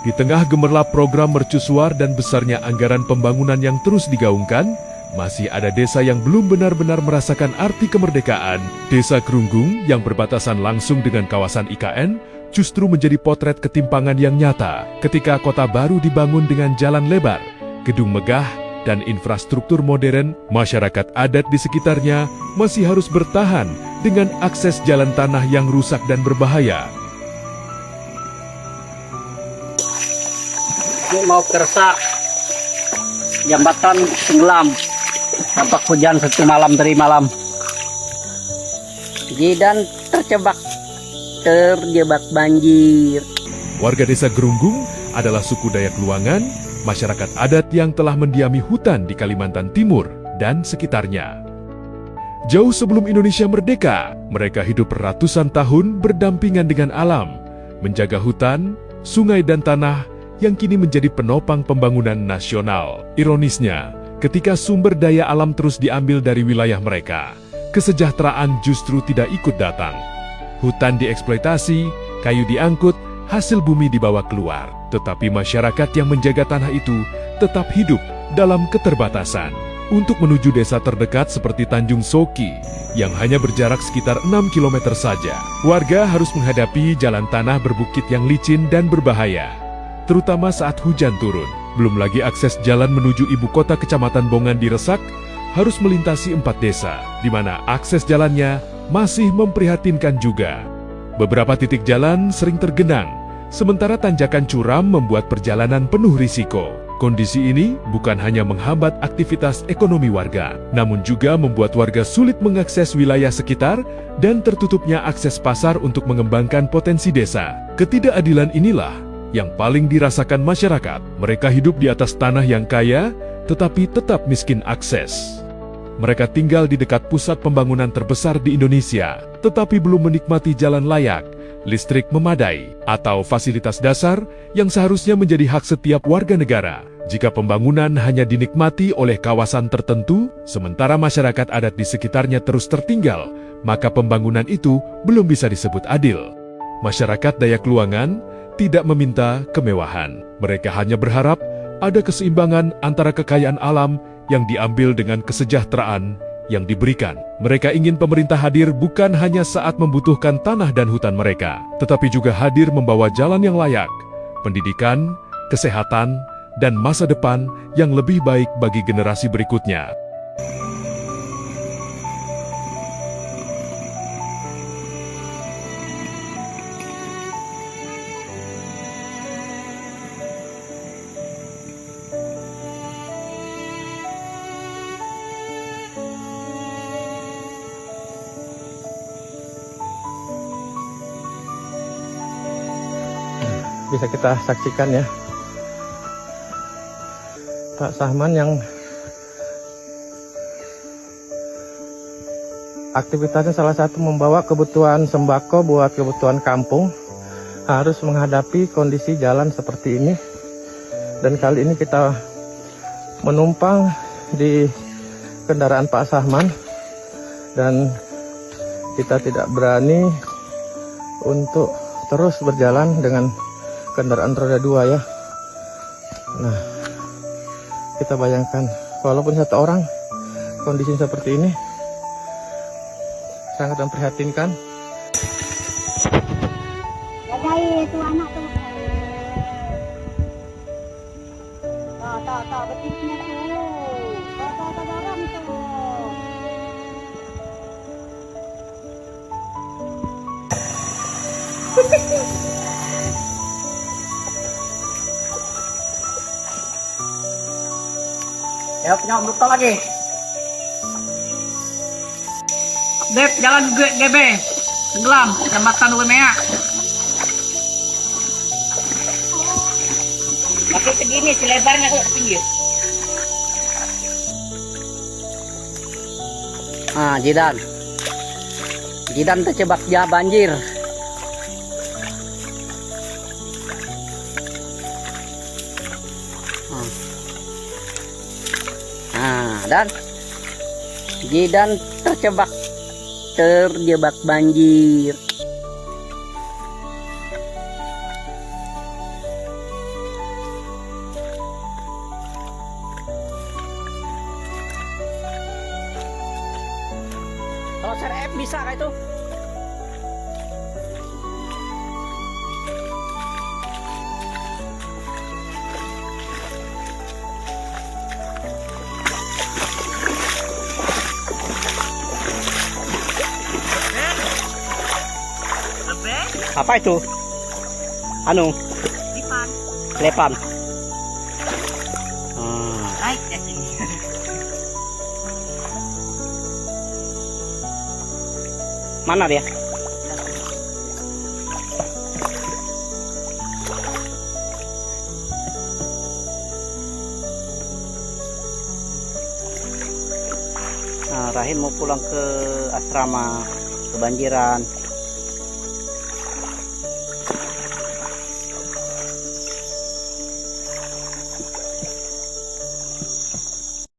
Di tengah gemerlap program mercusuar dan besarnya anggaran pembangunan yang terus digaungkan, masih ada desa yang belum benar-benar merasakan arti kemerdekaan. Desa Grunggung yang berbatasan langsung dengan kawasan IKN justru menjadi potret ketimpangan yang nyata ketika kota baru dibangun dengan jalan lebar, gedung megah, dan infrastruktur modern. Masyarakat adat di sekitarnya masih harus bertahan dengan akses jalan tanah yang rusak dan berbahaya. Ini mau kersak jembatan tenggelam, tampak hujan satu malam dari malam. Jidan terjebak banjir. Warga desa Grunggung adalah suku Dayak Luangan, masyarakat adat yang telah mendiami hutan di Kalimantan Timur dan sekitarnya. Jauh sebelum Indonesia merdeka, mereka hidup ratusan tahun berdampingan dengan alam, menjaga hutan, sungai dan tanah yang kini menjadi penopang pembangunan nasional. Ironisnya, ketika sumber daya alam terus diambil dari wilayah mereka, kesejahteraan justru tidak ikut datang. Hutan dieksploitasi, kayu diangkut, hasil bumi dibawa keluar. Tetapi masyarakat yang menjaga tanah itu tetap hidup dalam keterbatasan. Untuk menuju desa terdekat seperti Tanjung Soki, yang hanya berjarak sekitar 6 km saja, warga harus menghadapi jalan tanah berbukit yang licin dan berbahaya, terutama saat hujan turun. Belum lagi akses jalan menuju ibu kota Kecamatan Bongan Diresak harus melintasi 4 desa, di mana akses jalannya masih memprihatinkan juga. Beberapa titik jalan sering tergenang, sementara tanjakan curam membuat perjalanan penuh risiko. Kondisi ini bukan hanya menghambat aktivitas ekonomi warga, namun juga membuat warga sulit mengakses wilayah sekitar dan tertutupnya akses pasar untuk mengembangkan potensi desa. Ketidakadilan inilah yang paling dirasakan masyarakat. Mereka hidup di atas tanah yang kaya, tetapi tetap miskin akses. Mereka tinggal di dekat pusat pembangunan terbesar di Indonesia, tetapi belum menikmati jalan layak, listrik memadai, atau fasilitas dasar yang seharusnya menjadi hak setiap warga negara. Jika pembangunan hanya dinikmati oleh kawasan tertentu, sementara masyarakat adat di sekitarnya terus tertinggal, maka pembangunan itu belum bisa disebut adil. Masyarakat Dayak Luangan tidak meminta kemewahan. Mereka hanya berharap ada keseimbangan antara kekayaan alam yang diambil dengan kesejahteraan yang diberikan. Mereka ingin pemerintah hadir bukan hanya saat membutuhkan tanah dan hutan mereka, tetapi juga hadir membawa jalan yang layak, pendidikan, kesehatan, dan masa depan yang lebih baik bagi generasi berikutnya. Bisa kita saksikan ya, Pak Sahman yang aktivitasnya salah satu membawa kebutuhan sembako buat kebutuhan kampung, harus menghadapi kondisi jalan seperti ini. Dan kali ini kita menumpang di kendaraan Pak Sahman dan kita tidak berani untuk terus berjalan dengan kendaraan roda 2 ya. Nah, kita bayangkan walaupun satu orang, kondisi seperti ini sangat memprihatinkan. Jagain tuh anak tuh. Tuh, betisnya tuh. Tuh, dorong tuh. Ya punya buka lagi. Dep, jalan GB, tenggelam, jembatan UMEA. Masih segini, si lebarnya kok tinggi. Ah, Jidan terjebak banjir. Dan Jidan terjebak banjir. browser app bisa kah itu? Apa itu? Anu? Ipan. Lepan. Naik ya sini. Mana dia? Nah, Rahim mau pulang ke asrama, kebanjiran.